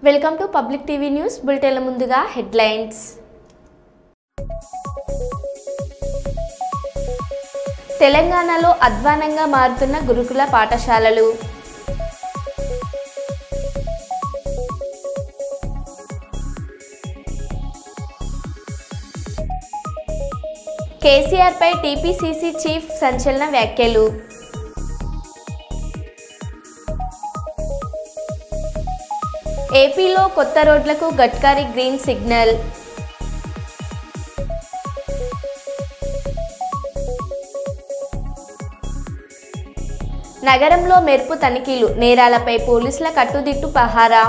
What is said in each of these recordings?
Welcome to public TV news బులెటిన్ల ముందుగా headlines. తెలంగాణలో అధ్వానంగా మారుతున్న గురుకుల పాఠశాలలు. కేసీఆర్ పై టీపీసీసీ చీఫ్ సంచలన వ్యాఖ్యలు. ఏపీలో కొత్త రోడ్లకు గడ్కరీ గ్రీన్ సిగ్నల్. నగరంలో మెరుపు తనిఖీలు, నేరాలపై పోలీసుల కట్టుదిట్టు పహారా.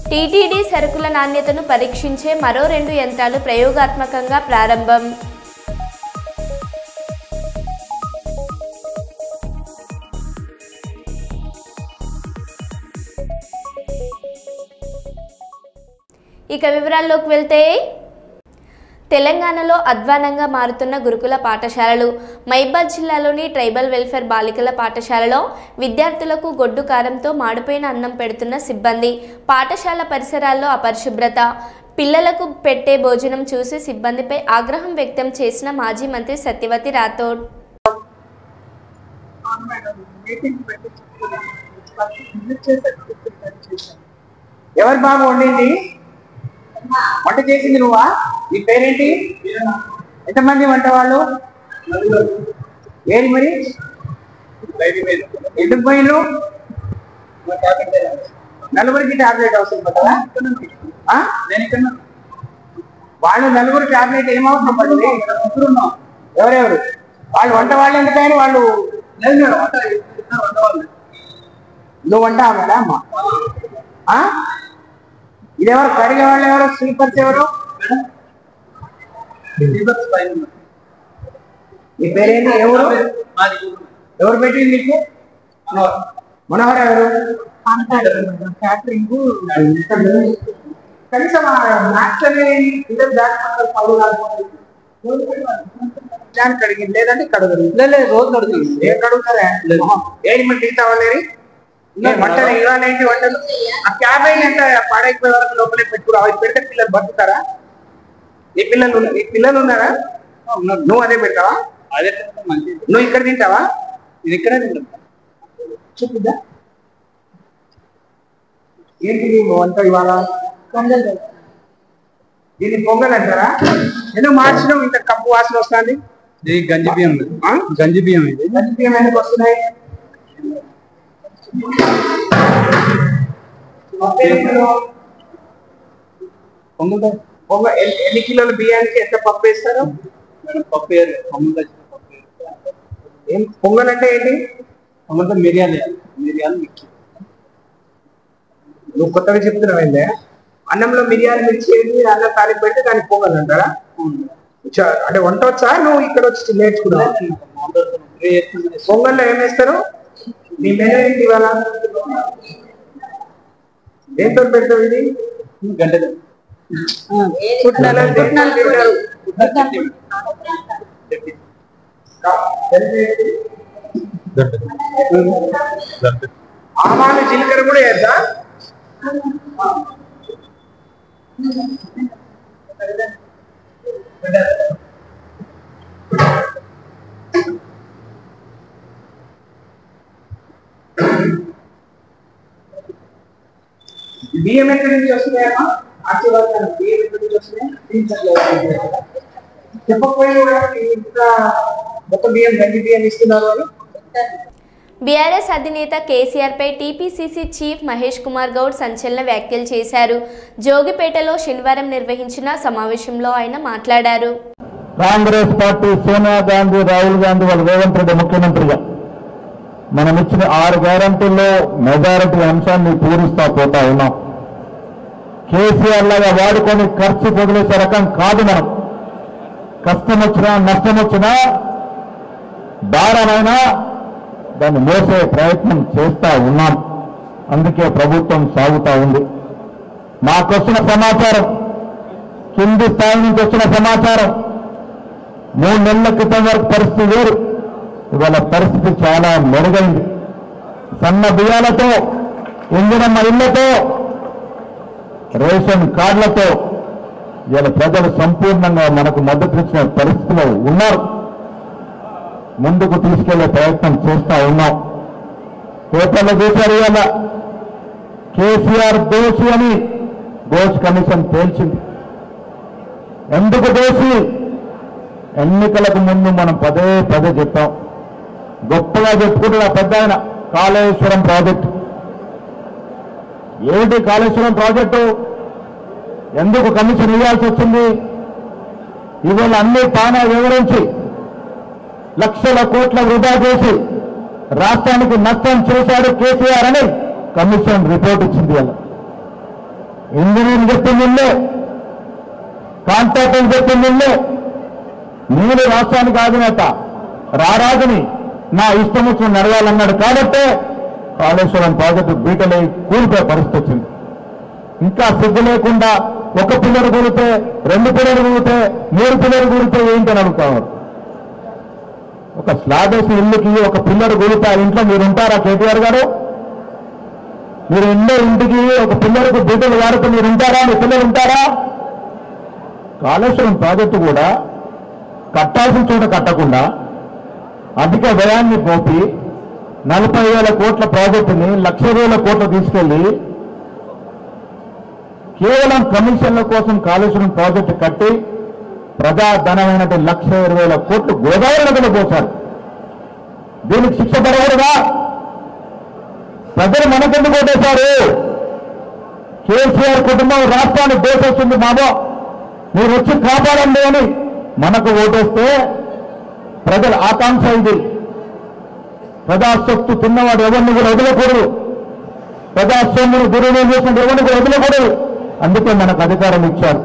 టీటీడీ సరుకుల నాణ్యతను పరీక్షించే మరో 2 యంత్రాలు ప్రయోగాత్మకంగా ప్రారంభం. ఇక వివరాల్లోకి వెళ్తే, తెలంగాణలో అధ్వానంగా మారుతున్న గురుకుల పాఠశాలలు. మహబూబాబాద్ జిల్లాలోని ట్రైబల్ వెల్ఫేర్ బాలికల పాఠశాలలో విద్యార్థులకు గొడ్డు కారంతో మాడిపోయిన అన్నం పెడుతున్న సిబ్బంది, పాఠశాల పరిసరాల్లో అపరిశుభ్రత, పిల్లలకు పెట్టే భోజనం చూసి సిబ్బందిపై ఆగ్రహం వ్యక్తం చేసిన మాజీ మంత్రి సత్యవతి రాథోడ్. ఎవరు బాబు వండింది? వంట చేసింది నువ్వా? నీ పేరేంటి? ఎంతమంది వంట వాళ్ళు? ఏది మరి? ఎందుకు పోయిను? నలుగురికి టాబ్లెట్ అవసరం పడదా? వాళ్ళు నలుగురు టాబ్లెట్ ఏమవసరం పడుతుంది? ఎవరెవరు వాళ్ళు? వంట వాళ్ళు ఎందుకని వాళ్ళు? నువ్వు వంట అవ్వాలా అమ్మా? ఇదెవరు? కడిగే వాళ్ళు ఎవరు? స్లీపర్స్ ఎవరు? నీ పేరేంటి? ఎవరు ఎవరు పెట్టింది నీకు? మనోహర్ ఎవరు? క్యాటరింగ్ కనీసం కడిగింది లేదంటే కడగరు. లేదు రోజు కడుగుతుంది. ఏం కడుగుతారా? ఏంటి మరి టీ కావాలి? వంటలు ఇవాళేంటి వంటలు? ఆ క్యాబేజ్ ఎంత పాడైపోయే వరకు లోపలే పెట్టుకురా. అవి పెడితే పిల్లలు బతుకుతారా? నీ పిల్లలు ఉన్నారా? నువ్వు అదే పెడతావా? అదే నువ్వు ఇక్కడ తింటావా? ఇది ఇక్కడే తింటా. చూపుద్దా ఏంటి వంట ఇవాళ? దీన్ని పొంగల్ అంటారా? ఎందుకు మార్చడం? ఇంత కప్పు వాసన వస్తుంది. గంజి బియ్యం. గంజి బియ్యం. ఇది గంజి బియ్యం ఎందుకు వస్తున్నాయి? ఎన్ని కిలోల బియ్యానికి ఎంత పప్పు వేస్తారు? పప్పు ఏం పొంగల్ అంటే ఏంటి? పొంగల్ మిరియాలు మిక్కి. నువ్వు కొత్తగా చెప్తున్నావు ఏంటే? అన్నంలో మిరియాలు మిర్చి అన్నం తాలింపు పెడితే దానికి పొంగల్ అంటారా? అంటే వంట వచ్చా? నువ్వు ఇక్కడ వచ్చి నేర్చుకున్నావు? పొంగల్లో ఏం వేస్తారు? నీ మెనూ ఏంటి ఇవాళ? ఏంతో పెడతావు? ఇది గంటలు ఆవాలు జీలకర్ర కూడా వేద్దా? బియ్యం ఎక్కడి నుంచి వస్తున్నాయమ్మా? ఆశీర్వాదం బియ్యం ఎక్కడి నుంచి వస్తున్నాయి? చెప్పకపోయినా ఇంత మొత్తం బియ్యం గంజి బియ్యం ఇస్తున్నారు అని. బీఆర్ఎస్ అధినేత కేసీఆర్ పై టీపీసీసీ చీఫ్ మహేష్ కుమార్ గౌడ్ సంచలన వ్యాఖ్యలు చేశారు. జోగిపేటలో శనివారం నిర్వహించిన సమావేశంలో ఆయన మాట్లాడారు. కాంగ్రెస్ పార్టీ సోనియా గాంధీ, రాహుల్ గాంధీ, వాళ్ళు రేవంత్ రెడ్డి ముఖ్యమంత్రిగా మనం ఇచ్చిన 6 గ్యారంటీల్లో మెజారిటీ అంశాన్ని పూరిస్తా పోతా ఉన్నాం. కేసీఆర్ లాగా వాడుకొని ఖర్చు వదిలేసే రకం కాదు మనం. కష్టం వచ్చినా నష్టం వచ్చినా భారమైనా దాన్ని మోసే ప్రయత్నం చేస్తా ఉన్నాం. అందుకే ప్రభుత్వం సాగుతా ఉంది. మాకొచ్చిన సమాచారం, కింది స్థాయి నుంచి వచ్చిన సమాచారం, 3 నెలల క్రితం వరకు పరిస్థితి వేరు. ఇవాళ పరిస్థితి చాలా మెరుగైంది. సన్న బియ్యాలతో, ఇందిరమ్మ ఇళ్లతో, రేషన్ కార్డులతో ఇవాళ ప్రజలు సంపూర్ణంగా మనకు మద్దతునిచ్చిన పరిస్థితిలో ఉన్నారు. ముందుకు తీసుకెళ్లే ప్రయత్నం చేస్తా ఉన్నాం. పేపర్లో చూశారు ఇవాళ కేసీఆర్ దోషి అని ఘోష్ కమిషన్ తేల్చింది. ఎందుకు దోషి? ఎన్నికలకు ముందు మనం పదే పదే చెప్పాం. గొప్పగా చెప్పుకుంటున్న పెద్ద ఆయన కాళేశ్వరం ప్రాజెక్టు. ఏమిటి కాళేశ్వరం ప్రాజెక్టు? ఎందుకు కమిషన్ ఇవ్వాల్సి వచ్చింది? ఇవాళ అన్ని తానే వివరించి లక్షల కోట్ల వృధా చేసి రాష్ట్రానికి నష్టం చేశాడు కేసీఆర్ అని కమిషన్ రిపోర్ట్ ఇచ్చింది. అలా ఇంజనీరింగ్ చెప్పిందిల్లే, కాంట్రాక్టర్ చెప్పిందిల్లే, నేను రాష్ట్రానికి ఆగినట్ట రారాజుని నా ఇష్టం వచ్చిన నడవాలన్నాడు. కాబట్టే కాళేశ్వరం ప్రాజెక్టు బీటలై కూలిపోయే పరిస్థితి వచ్చింది. ఇంకా సిగ్గు లేకుండా ఒక పిల్లలు కూలితే, 2 పిల్లలు కూలితే, 3 పిల్లలు కూలితే ఏంటని అడుగుతారు. ఒక స్లాబ్ వేసిన ఇల్లుకి ఒక పిల్లలు కూలితే ఆ ఇంట్లో మీరు ఉంటారా కేటీఆర్ గారు? మీరు ఎన్నో ఇంటికి ఒక పిల్లలకు బీటలు వాడుతూ మీరు ఉంటారా? మీ పిల్లలు ఉంటారా? కాళేశ్వరం ప్రాజెక్టు కూడా కట్టాల్సిన చోట కట్టకుండా అధిక వ్యయాన్ని పోపి 40,000 కోట్ల ప్రాజెక్టుని 1,00,000 కోట్లు తీసుకెళ్లి కేవలం కమిషన్ల కోసం కాళేశ్వరం ప్రాజెక్టు కట్టి ప్రజాధనమైన 1,20,000 కోట్లు గోదావరి నదిలో పోశారు. దీనికి శిక్ష పడకూడదా? ప్రజలు మనకెందుకు ఓటేశారు? కేసీఆర్ కుటుంబం రాష్ట్రాన్ని దోషిస్తుంది బాబో, మీరు వచ్చి కాపాడండి అని మనకు ఓటేస్తే ప్రజల ఆకాంక్ష ఇది. ప్రజాశక్తి తిన్నవాడు ఎవరిని కూడా వదలకూడదు, ప్రజాస్వామ్యం దుర్వినియోగం చేసిన ఎవరిని కూడా వదలకూడదు. అందుకే మనకు అధికారం ఇచ్చారు.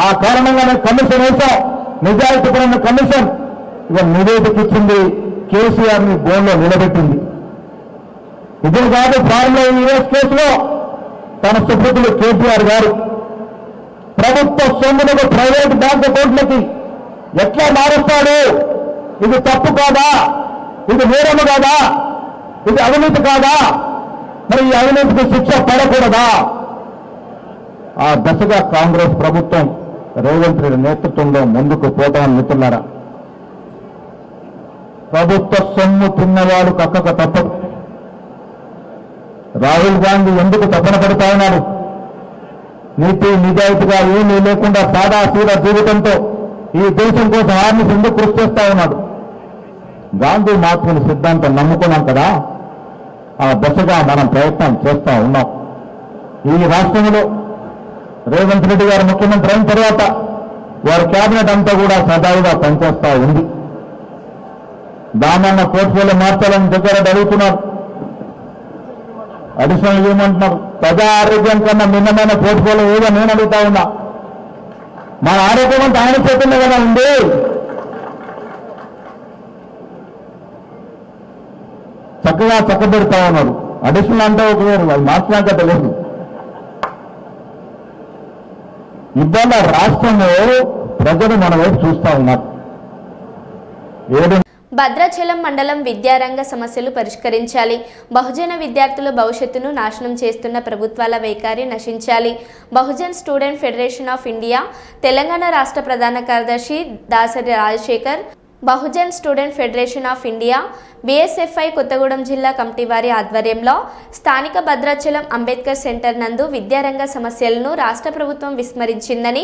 ఆ కారణంగానే కమిషన్ వేశాం. నిజాయితీపరమైన కమిషన్ ఇవాళ నివేదిక ఇచ్చింది, కేసీఆర్ని బోన్లో నిలబెట్టింది. ఇదే కాదు, ఫార్ములా యూఎస్ కేసులో తన సుపుత్రులు కేటీఆర్ గారు ప్రభుత్వ సొమ్ములకు ప్రైవేట్ బ్యాంక్ అకౌంట్లకి ఎట్లా మారుస్తాడు? ఇది తప్పు కాదా? ఇది నేరము కాదా? ఇది అవినీతి కాదా? మరి ఈ అవినీతికి శిక్ష పడకూడదా? ఆ దశగా కాంగ్రెస్ ప్రభుత్వం రేవంత్ రెడ్డి నేతృత్వంలో ముందుకు పోతామని మిత్రులారా. ప్రభుత్వ సొమ్ము తిన్నవాడు కక్కక తప్పదు. రాహుల్ గాంధీ ఎందుకు తపన పడుతా ఉన్నాడు? నీతి నిజాయితీగా ఏమీ లేకుండా సాదా సీదా జీవితంతో ఈ దేశం కోసం ఆర్మీస్ ఎందుకు కృషి చేస్తా ఉన్నాడు? గాంధీ మహాత్ముని సిద్ధాంతం నమ్ముకున్నాం కదా, ఆ దశగా మనం ప్రయత్నం చేస్తా ఉన్నాం. ఈ రాష్ట్రంలో రేవంత్ రెడ్డి గారు ముఖ్యమంత్రి అయిన తర్వాత వారి కేబినెట్ అంతా కూడా సదాయిగా పనిచేస్తా ఉంది. దానన్న పోర్ట్ఫోలియో మార్చాలని దగ్గర అడుగుతున్నారు. అడిషనల్ ఏమంటున్నారు? ప్రజా ఆరోగ్యం కన్నా భిన్నమైన పోర్ట్ఫోలియో ఏదో నేను అడుగుతా ఉన్నా. మన ఆరోగ్యం అంతా ఆయన చేతుల్లో కదా ఉంది. చక్కగా చక్కబెడతా ఉన్నారు. అడిషనల్ అంటే ఒక వేరు, అది మార్చినాక తెలియదు. ఇవాళ రాష్ట్రంలో ప్రజలు మన వైపు చూస్తా ఉన్నారు. భద్రాచలం మండలం విద్యారంగ సమస్యలు పరిష్కరించాలి. బహుజన విద్యార్థుల భవిష్యత్తును నాశనం చేస్తున్న ప్రభుత్వాల వైఖరి నశించాలి. Bahujan student federation of India Telangana రాష్ట్ర ప్రధాన కార్యదర్శి Dasari Rajasekhar, Bahujan student federation of India BSFI Kothagudem జిల్లా కమిటీ వారి ఆధ్వర్యంలో స్థానిక భద్రాచలం అంబేద్కర్ సెంటర్ నందు విద్యారంగ సమస్యలను రాష్ట్ర ప్రభుత్వం విస్మరించిందని,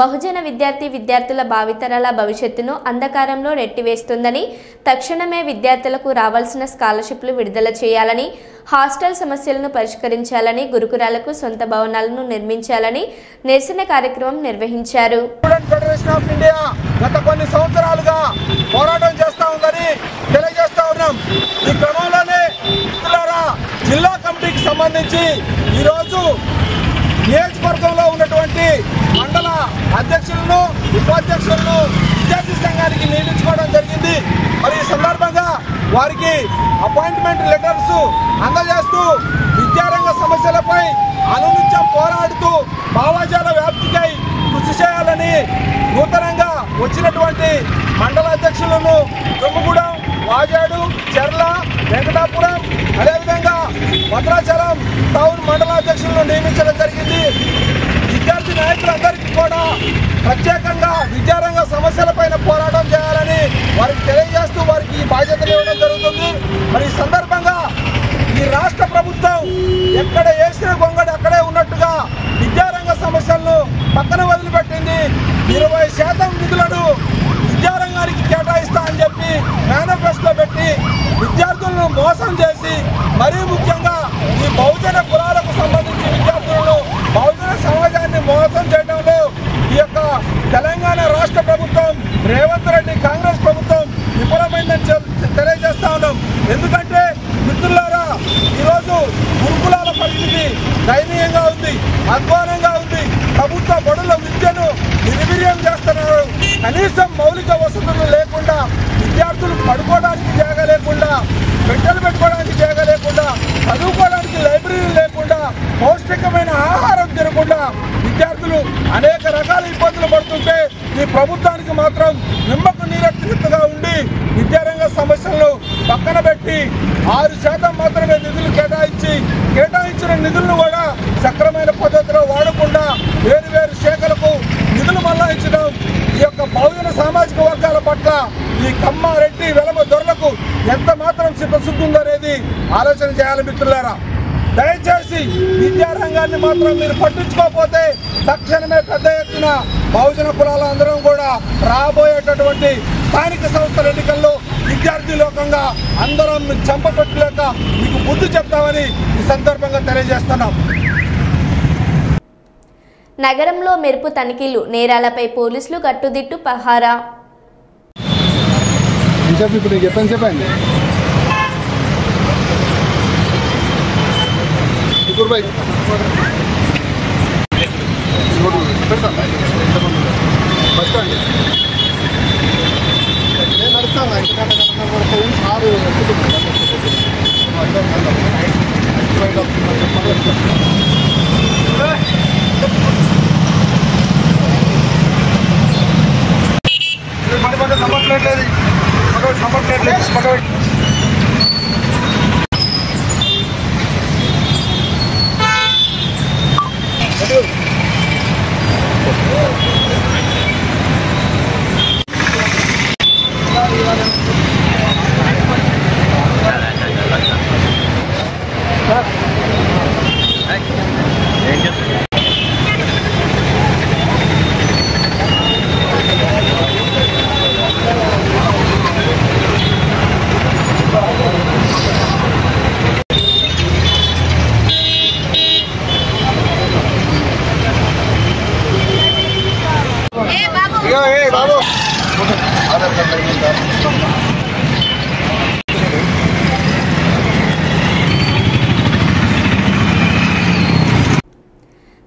బహుజన విద్యార్థుల భావితరాల భవిష్యత్తును అంధకారంలో నెట్టివేస్తుందని, తక్షణమే విద్యార్థులకు రావాల్సిన స్కాలర్షిప్లు విడుదల చేయాలని, హాస్టల్ సమస్యలను పరిష్కరించాలని, గురుకులాలకు సొంత భవనాలను నిర్మించాలని నిరసన కార్యక్రమం నిర్వహించారు. ఫెడరేషన్ ఆఫ్ ఇండియా గత కొన్ని సంవత్సరాలుగా పోరాటం చేస్తా ఉందని తెలియజేస్తా ఉన్నాం. ఈ క్రమంలోనే జిల్లా కమిటీకి సంబంధించి ఈరోజు నియోజకవర్గంలో ఉన్నటువంటి మండల అధ్యక్షులను, ఉపాధ్యక్షులను విద్యార్థి సంఘానికి నియమించుకోవడం జరిగింది. మరి ఈ సందర్భంగా వారికి అపాయింట్మెంట్ లెటర్స్ అందజేస్తూ విద్యారంగ సమస్యలపై అనునిత్యం పోరాడుతూ భావజాల వ్యాప్తికై కృషి చేయాలని నూతనంగా వచ్చినటువంటి మండల అధ్యక్షులను దుమ్ముగూడెం, వాజేడు, చెర్ల, వెంకటాపురం, అదేవిధంగా భద్రాచలం టౌన్ మండలాధ్యక్షులను నియమించడం జరిగింది. విద్యార్థి నాయకులందరికీ కూడా ప్రత్యేకంగా విద్యారంగ సమస్యలపైన పోరాటం చేయాలని వారికి తెలియజేస్తూ వారికి ఈ బాధ్యతలు ఇవ్వడం జరుగుతుంది. మరి ఈ సందర్భంగా ఈ రాష్ట్ర ప్రభుత్వం ఎక్కడ వేసిన గొంగడి అక్కడే ఉన్నట్టుగా విద్యారంగ సమస్యలను పక్కన వదిలిపెట్టింది. 20% నిధులను విద్యారంగానికి కేటాయిస్తా అని చెప్పి మేనిఫెస్టోలో పెట్టి విద్యార్థులను మోసం చేసి, మరీ ముఖ్యంగా ఈ బహుజన కులాలకు సంబంధించి విద్యార్థులను, బహుజన సమాజాన్ని మోసం చేయడంలో ఈ యొక్క తెలంగాణ రాష్ట్ర ప్రభుత్వం, రేవంత్ రెడ్డి కాంగ్రెస్ ప్రభుత్వం విఫలమైందని తెలియజేస్తా ఉన్నాం. ఎందుకంటే మిత్రులారా, ఈరోజు గురుకులాల పరిస్థితి దయనీయంగా ఉంది, అధ్వానంగా ఉంది. ప్రభుత్వ బడుల విద్యను నిర్వీర్యం చేస్తున్నారు. కనీసం మౌలిక వసతులు లేకుండా, విద్యార్థులు పడుకోవడానికి జాగా లేకుండా, బిడ్డలు పెట్టుకోవడానికి జాగా లేకుండా, చదువుకోవడానికి లైబ్రరీలు లేకుండా, పౌష్టికమైన ఆహారం తినకుండా విద్యార్థులు అనేక రకాల ఇబ్బందులు పడుతుంటే ఈ ప్రభుత్వానికి మాత్రం నిమ్మకు నీరెత్తినట్టుగా ఉండి విద్యారంగ సమస్యలను పక్కన పెట్టి 6% మాత్రమే నిధులు కేటాయించిన నిధులను కూడా సక్రమైన పద్ధతిలో వాడకుండా వేరు శాఖలకు నిధులు మళ్లాయించడం ఈ యొక్క బహుజన సామాజిక వర్గాల పట్ల ఈ కమ్మ, రెడ్డి, వెలమ దొరలకు ఎంత మాత్రం చిత్తశుద్ధి ఉందనేది ఆలోచన చేయాలి మిత్రులారా. దయచేసి విద్యారంగాన్ని మాత్రం మీరు పట్టించుకోకపోతే తక్షణమే పెద్ద ఎత్తున బహుజన కులాలందరం కూడా రాబోయేటటువంటి స్థానిక సంస్థల ఎన్నికల్లో విద్యార్థి లోకంగా అందరం చంపపెట్టలేక మీకు బుద్ధి చెప్తామని ఈ సందర్భంగా తెలియజేస్తున్నాం. నగరంలో మెరుపు తనిఖీలు, నేరాలపై పోలీసులు కట్టుదిట్టు పహారా.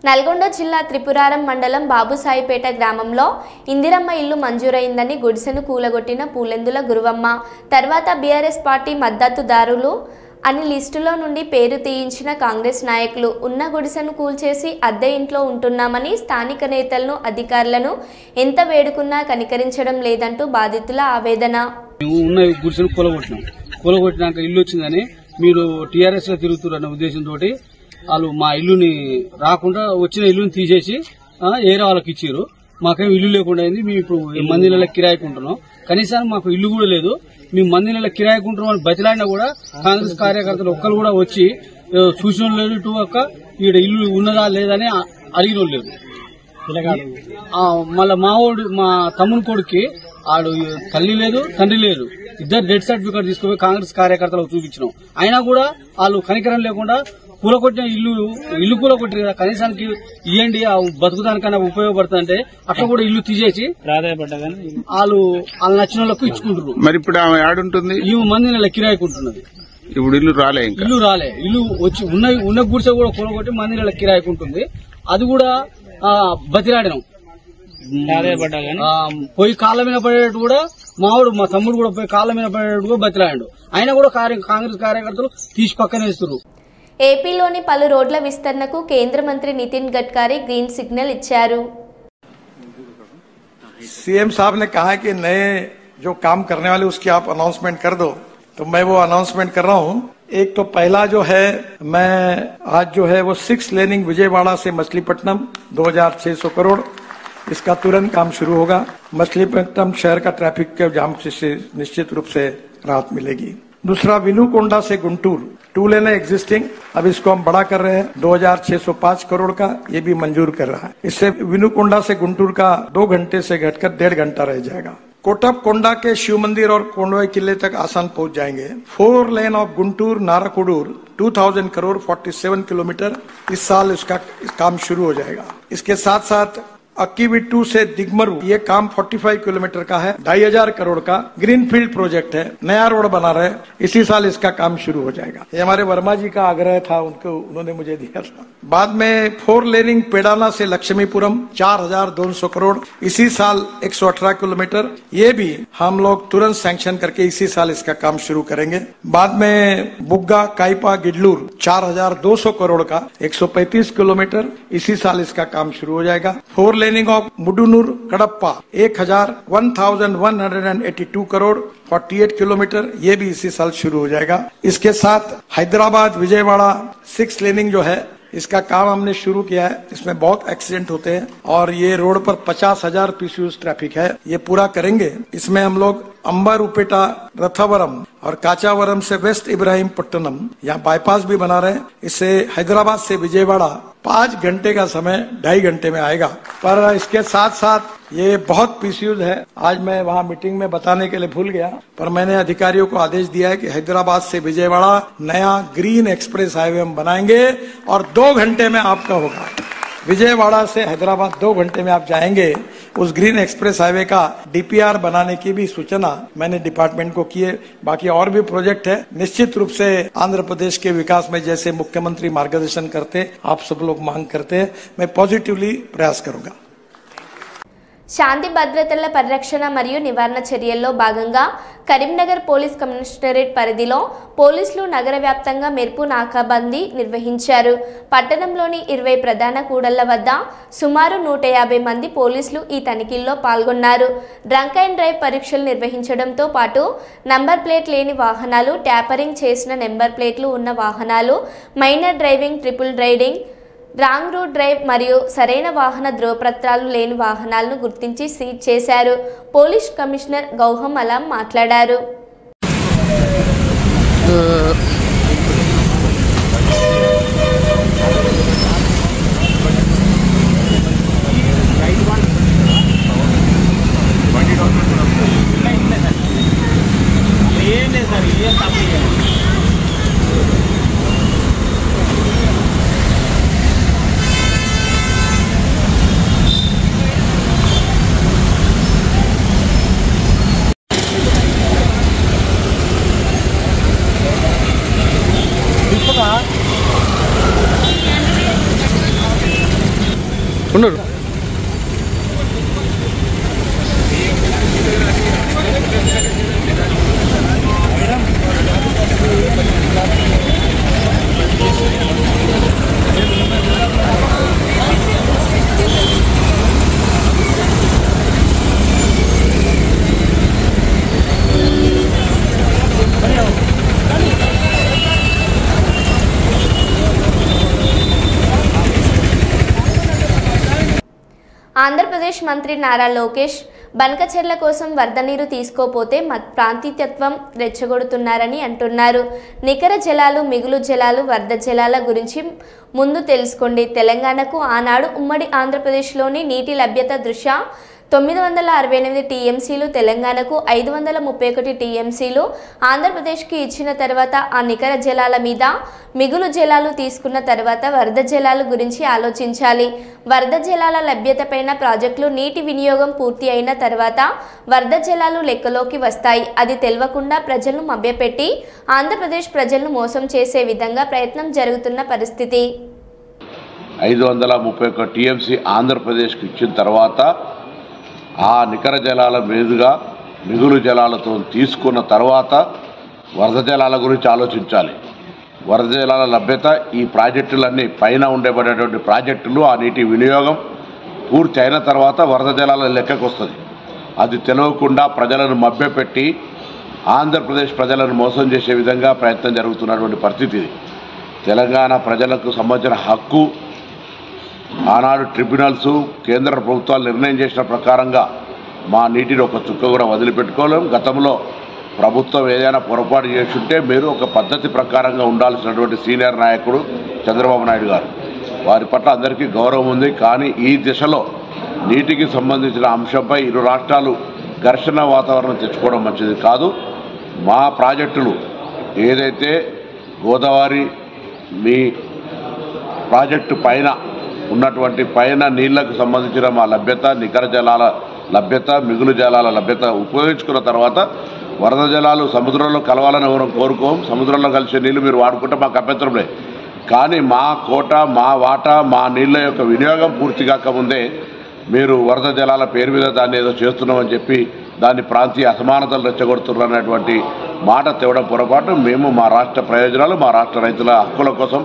నల్గొండ జిల్లా త్రిపురారం మండలం బాబుసాయిపేట గ్రామంలో ఇందిరమ్మ ఇల్లు మంజూరైందని గుడిసెను కూలగొట్టిన పూలెందుల గురువమ్మ తర్వాత బీఆర్ఎస్ పార్టీ మద్దతుదారులు అని లిస్టులో నుండి పేరు తీయించిన కాంగ్రెస్ నాయకులు ఉన్న గుడిసెను కూల్చేసి అద్దె ఇంట్లో ఉంటున్నామని స్థానిక నేతలను అధికారులను ఎంత వేడుకున్నా కనికరించడం లేదంటూ బాధితుల ఆవేదన. ఉన్న గుడిసెను కూలగొట్టినాక ఇల్లు వచ్చిందని మీరు టీఆర్ఎస్ లో తిరుగుతున్న ఉద్దేశంతో వాళ్ళు మా ఇల్లుని రాకుండా వచ్చిన ఇల్లుని తీసేసి ఏరే వాళ్ళకి ఇచ్చారు. మాకేం ఇల్లు లేకుండా అయింది. మేము ఇప్పుడు మందిల కిరాయికుంటున్నాం. కనీసం మాకు ఇల్లు కూడా లేదు. మేము మందిల కిరాయికుంటున్నాం అని బతిలాడినా కూడా కాంగ్రెస్ కార్యకర్తలు ఒక్కరు కూడా వచ్చి చూసిన లేదు. ఇటు ఒక్క ఈడ ఇల్లు ఉన్నదా లేదని అడిగిన లేదు. మళ్ళా మా తమ్ముని కొడుక్కి ఆడు తల్లి లేదు, తండ్రి లేదు. ఇద్దరు డెత్ సర్టిఫికేట్ తీసుకుపోయి కాంగ్రెస్ కార్యకర్తలకు చూపించినాం. అయినా కూడా వాళ్ళు కనికరం లేకుండా కూలకొట్టిన ఇల్లు కూలకొట్టి కదా కనీసానికి ఇవ్వండి, బతుకుదానికన్నా ఉపయోగపడుతుందంటే అట్లా కూడా ఇల్లు తీసేసి వాళ్ళు నచ్చిన వాళ్ళకు ఇచ్చుకుంటారు. మరి ఇప్పుడు ఆమె ఆడుంటుంది, ఈ మంది నెల కిరాయికుంటున్నది. ఇప్పుడు ఇల్లు రాలే, ఇల్లు వచ్చి ఉన్న గుడిసె కూడా కూలకొట్టి మంది నెల కిరాయికుంటుంది. అది కూడా బతిలాడినాం. పోయి కాళ్ళ మీద పడేటట్టు కూడా మా తమ్ముడు కూడా పోయి కాళ్ళ మీద పడేటట్టు కూడా బతిలాడు. అయినా కూడా కాంగ్రెస్ కార్యకర్తలు తీసి పక్కన వేస్తారు. ఏపీలోని పలు రోడ్ల విస్తరణకు కేంద్ర మంత్రి నితిన్ గడ్కరీ గ్రీన్ సిగ్నల్ ఇచ్చారు. सीएम साहब ने कहा कि नए जो काम करने वाले उसकी आप अनाउंसमेंट कर दो, तो मैं वो अनाउंसमेंट कर रहा हूँ। एक तो पहला जो है, मैं आज जो है वो 6 लेनिंग विजयवाड़ा से मछलीपट्टनम 2600 करोड़, इसका तुरंत काम शुरू होगा। मछलीपट्टनम शहर का ट्रैफिक के जाम से निश्चित रूप से राहत मिलेगी। दूसरा, विनुकोंडा से गुंटूर 2 लेन है एग्जिस्टिंग, अब इसको हम बड़ा कर रहे हैं 2605 करोड़ का, ये भी मंजूर कर रहा है। इससे विनुकोंडा से गुंटूर का 2 घंटे से घटकर 1.5 घंटा रह जाएगा। कोटपकोंडा के शिव मंदिर और कोंडवे किले तक आसान पहुंच जाएंगे। 4 lane of Guntur नाराकुडूर 2000 crore 47 kilometre, इस साल इसका काम शुरू हो जाएगा। इसके साथ साथ अक्कीविट्टू से दिगमरू, ये काम 45 किलोमीटर का है, 2500 करोड़ का ग्रीनफील्ड प्रोजेक्ट है, नया रोड बना रहे, इसी साल इसका काम शुरू हो जाएगा। ये हमारे वर्मा जी का आग्रह था, उन्होंने मुझे दिया था। बाद में 4 लेनिंग पेडाना से लक्ष्मीपुरम 4200 करोड़, इसी साल 118 किलोमीटर, ये भी हम लोग तुरंत सैंक्शन करके इसी साल इसका काम शुरू करेंगे। बाद में बुग्गा काइपा गिडलूर 4200 करोड़ का 135 किलोमीटर, इसी साल इसका काम शुरू हो जाएगा। 4 laning of Mudunur Kadapa 1182 crore 48 kilometre, ये भी इसी साल शुरू हो जाएगा। इसके साथ हैदराबाद विजयवाड़ा 6 लेनिंग जो है, इसका काम हमने शुरू किया है। इसमें बहुत एक्सीडेंट होते हैं और ये रोड पर 50,000 पीसीयूज ट्रैफिक है, ये पूरा करेंगे। इसमें हम लोग अंबारुपेटा रथावरम और काचावरम से वेस्ट इब्राहिमपट्टनम यहाँ बाईपास भी बना रहे हैं। इससे हैदराबाद से विजयवाड़ा 5 घंटे का समय 2.5 घंटे में आएगा। पर इसके साथ साथ ये बहुत पीसीयूज है, आज मैं वहाँ मीटिंग में बताने के लिए भूल गया, पर मैंने अधिकारियों को आदेश दिया है कि हैदराबाद से विजयवाड़ा नया ग्रीन एक्सप्रेस हाईवे हम बनाएंगे और 2 घंटे में आपका होगा। विजयवाड़ा से हैदराबाद 2 घंटे में आप जाएंगे। उस ग्रीन एक्सप्रेस हाईवे का डीपीआर बनाने की भी सूचना मैंने डिपार्टमेंट को की है। बाकी और भी प्रोजेक्ट है, निश्चित रूप से आंध्र प्रदेश के विकास में जैसे मुख्यमंत्री मार्गदर्शन करते, आप सब लोग मांग करते हैं, मैं पॉजिटिवली प्रयास करूंगा। శాంతి భద్రతల పరిరక్షణ మరియు నివారణ చర్యల్లో భాగంగా కరీంనగర్ పోలీస్ కమిషనరేట్ పరిధిలో పోలీసులు నగర వ్యాప్తంగా మెరుపు నాకాబందీ నిర్వహించారు. పట్టణంలోని 20 ప్రధాన కూడళ్ల వద్ద సుమారు 150 మంది పోలీసులు ఈ తనిఖీల్లో పాల్గొన్నారు. డ్రంక్ అండ్ డ్రైవ్ పరీక్షలు నిర్వహించడంతో పాటు నంబర్ ప్లేట్ లేని వాహనాలు, ట్యాపరింగ్ చేసిన నెంబర్ ప్లేట్లు ఉన్న వాహనాలు, minor driving, triple riding, wrong route drive మరియు సరైన వాహన ధ్రువపత్రాలు లేని వాహనాలను గుర్తించి సీజ్ చేశారు. పోలీస్ కమిషనర్ గౌహం అలాం మాట్లాడారు. ఆంధ్రప్రదేశ్ మంత్రి నారా లోకేష్ బనకచెర్ల కోసం వరద నీరు తీసుకోపోతే ప్రాంతీయత్వం రెచ్చగొడుతున్నారని అంటున్నారు. నికర జలాలు, మిగులు జలాలు, వరద జలాల గురించి ముందు తెలుసుకోండి. తెలంగాణకు ఆనాడు ఉమ్మడి ఆంధ్రప్రదేశ్లోని నీటి లభ్యత దృష్ట్యా 968 టీఎంసీలు, తెలంగాణకు 531 టీఎంసీలు ఆంధ్రప్రదేశ్కి ఇచ్చిన తర్వాత ఆ నికర జలాల మీద మిగులు జలాలు తీసుకున్న తర్వాత వరద జలాల గురించి ఆలోచించాలి. వరద జలాల లభ్యతపైన ప్రాజెక్టులు నీటి వినియోగం పూర్తి అయిన తర్వాత వరద జలాలు లెక్కలోకి వస్తాయి. అది తెలియకుండా ప్రజలను మభ్యపెట్టి ఆంధ్రప్రదేశ్ ప్రజలను మోసం చేసే విధంగా ప్రయత్నం జరుగుతున్న పరిస్థితి. 531 టీఎంసీ ఆంధ్రప్రదేశ్కి ఇచ్చిన తర్వాత ఆ నికర జలాల మీదుగా మిగులు జలాలతో తీసుకున్న తర్వాత వరద జలాల గురించి ఆలోచించాలి. వరద జలాల లభ్యత ఈ ప్రాజెక్టులన్నీ పైన ఉండబడేటువంటి ప్రాజెక్టులు ఆ నీటి వినియోగం పూర్తి అయిన తర్వాత వరద జలాల లెక్కకు వస్తుంది. అది తెలియకుండా ప్రజలను మభ్యపెట్టి ఆంధ్రప్రదేశ్ ప్రజలను మోసం చేసే విధంగా ప్రయత్నం జరుగుతున్నటువంటి పరిస్థితి ఇది. తెలంగాణ ప్రజలకు సంబంధించిన హక్కు ఆనాడు ట్రిబ్యునల్స్ కేంద్ర ప్రభుత్వాలు నిర్ణయం చేసిన ప్రకారంగా మా నీటిని ఒక చుక్క కూడా వదిలిపెట్టుకోలేం. గతంలో ప్రభుత్వం ఏదైనా పొరపాటు చేస్తుంటే మీరు ఒక పద్ధతి ప్రకారంగా ఉండాల్సినటువంటి సీనియర్ నాయకుడు చంద్రబాబు నాయుడు గారు, వారి పట్ల అందరికీ గౌరవం ఉంది. కానీ ఈ దిశలో నీటికి సంబంధించిన అంశంపై ఇరు రాష్ట్రాలు ఘర్షణ వాతావరణం తెచ్చుకోవడం మంచిది కాదు. మా ప్రాజెక్టులు ఏదైతే గోదావరి మీ ప్రాజెక్టు పైన ఉన్నటువంటి పైన నీళ్లకు సంబంధించిన మా లభ్యత, నికర జలాల లభ్యత, మిగులు జలాల లభ్యత ఉపయోగించుకున్న తర్వాత వరద జలాలు సముద్రంలో కలవాలని ఎవరు కోరుకోం. సముద్రంలో కలిసే నీళ్లు మీరు వాడుకుంటే మాకు అభ్యంతరం లేదు. కానీ మా కోట, మా వాటా, మా నీళ్ల యొక్క వినియోగం పూర్తి కాకముందే మీరు వరద జలాల పేరు మీద దాన్ని ఏదో చేస్తున్నామని చెప్పి దాన్ని ప్రాంతీయ అసమానతలు రెచ్చగొడుతున్నటువంటి మాట తేవడం పొరపాటు. మేము మా రాష్ట్ర ప్రయోజనాలు, మా రాష్ట్ర రైతుల హక్కుల కోసం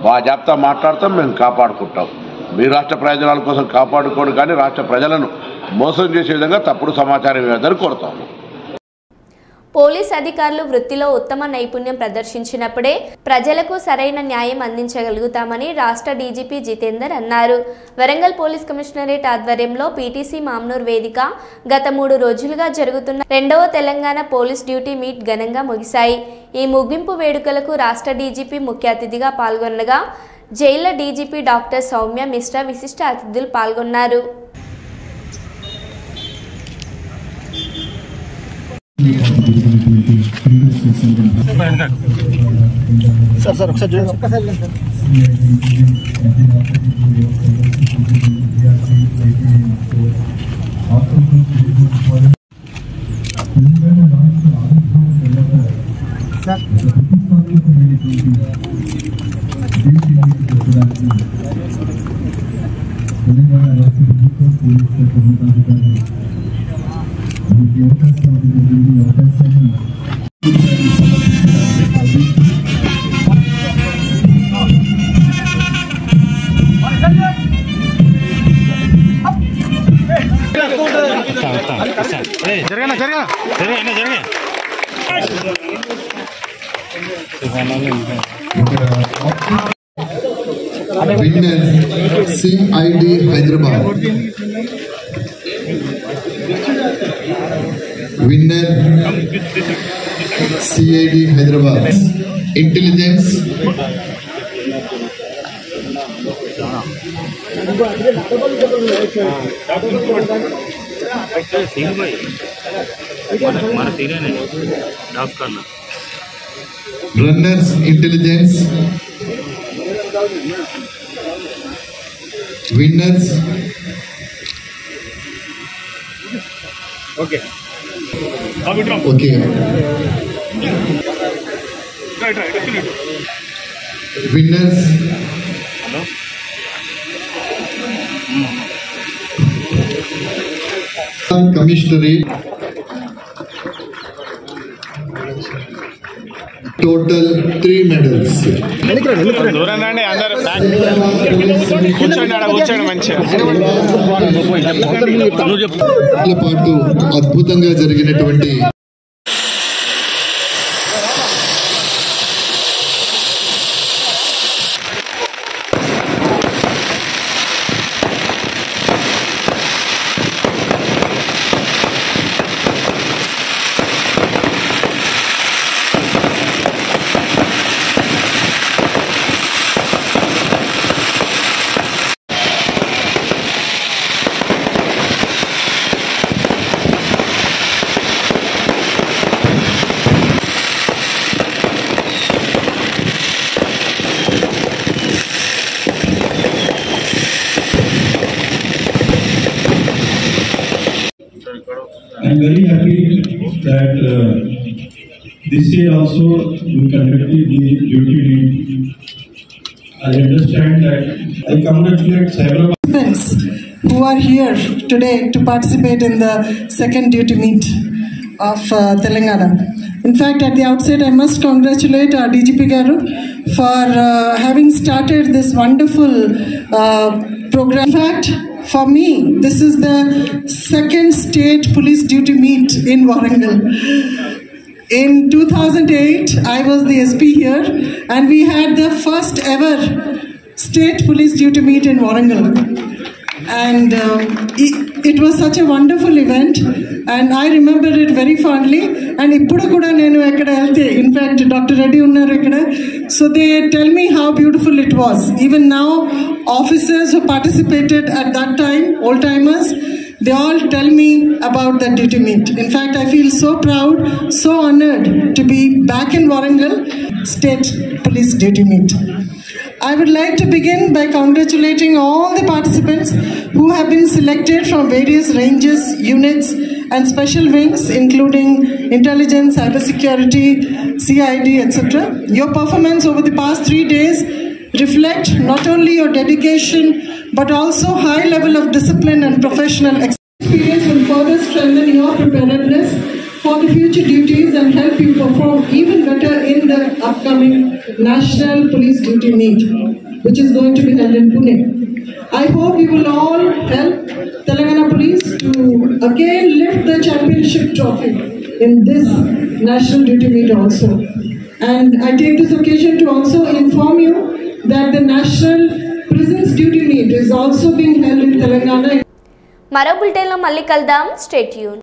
బాజాప్తా మాట్లాడతాం, మేము కాపాడుకుంటాం. మీ రాష్ట్ర ప్రయోజనాల కోసం కాపాడుకోండి, కానీ రాష్ట్ర ప్రజలను మోసం చేసే విధంగా తప్పుడు సమాచారం ఇవ్వదని కోరుతాము. పోలీస్ అధికారులు వృత్తిలో ఉత్తమ నైపుణ్యం ప్రదర్శించినప్పుడే ప్రజలకు సరైన న్యాయం అందించగలుగుతామని రాష్ట్ర డీజీపీ జితేందర్ అన్నారు. వరంగల్ పోలీస్ కమిషనరేట్ ఆధ్వర్యంలో పీటీసీ మామ్నూర్ వేదిక గత 3 రోజులుగా జరుగుతున్న 2వ తెలంగాణ పోలీస్ డ్యూటీ మీట్ ఘనంగా ముగిశాయి. ఈ ముగింపు వేడుకలకు రాష్ట్ర డీజీపీ ముఖ్య అతిథిగా పాల్గొనగా జైళ్ల డీజీపీ డాక్టర్ సౌమ్య మిశ్రా విశిష్ట అతిథులు పాల్గొన్నారు. సార్ ఒకసారి CID Hyderabad, winner CID Hyderabad, intelligence runners intelligence, winners okay winners commissionerate total 3 medals. పాటు అద్భుతంగా జరిగినటువంటి I'm very happy that this year also we conducted the duty lead. I understand that I congratulate several who are here today to participate in the second duty meet. of Telangana. In fact, at the outset, I must congratulate our DGP Garu for having started this wonderful program. In fact, for me, this is the second state police duty meet in Warangal. In 2008, I was the SP here, and we had the first ever state police duty meet in Warangal. And it was such a wonderful event, and I remember it very fondly. And ippudu kuda nenu ekkada velte, in fact Dr. Reddy unnaru ikkada, so they tell me how beautiful it was. Even now, officers who participated at that time, old timers, they all tell me about that duty meet. In fact, I feel so proud, so honored to be back in Warangal State Police Duty Meet. I would like to begin by congratulating all the participants who have been selected from various ranges, units and special wings, including intelligence, cybersecurity, CID, etc. Your performance over the past 3 days reflect not only your dedication but also high level of discipline and professional experience will further strengthen your preparedness for the future duties and help you perform even better in the upcoming National Police Duty Meet, which is going to be held in Pune. I hope you will all help Telangana Police to again lift the championship trophy in this National Duty Meet also. And I take this occasion to also inform you that the National Prisons Duty Meet is also being held in Telangana. మరో బులెటిన్లో మళ్ళీ కలుద్దాం. Stay tune.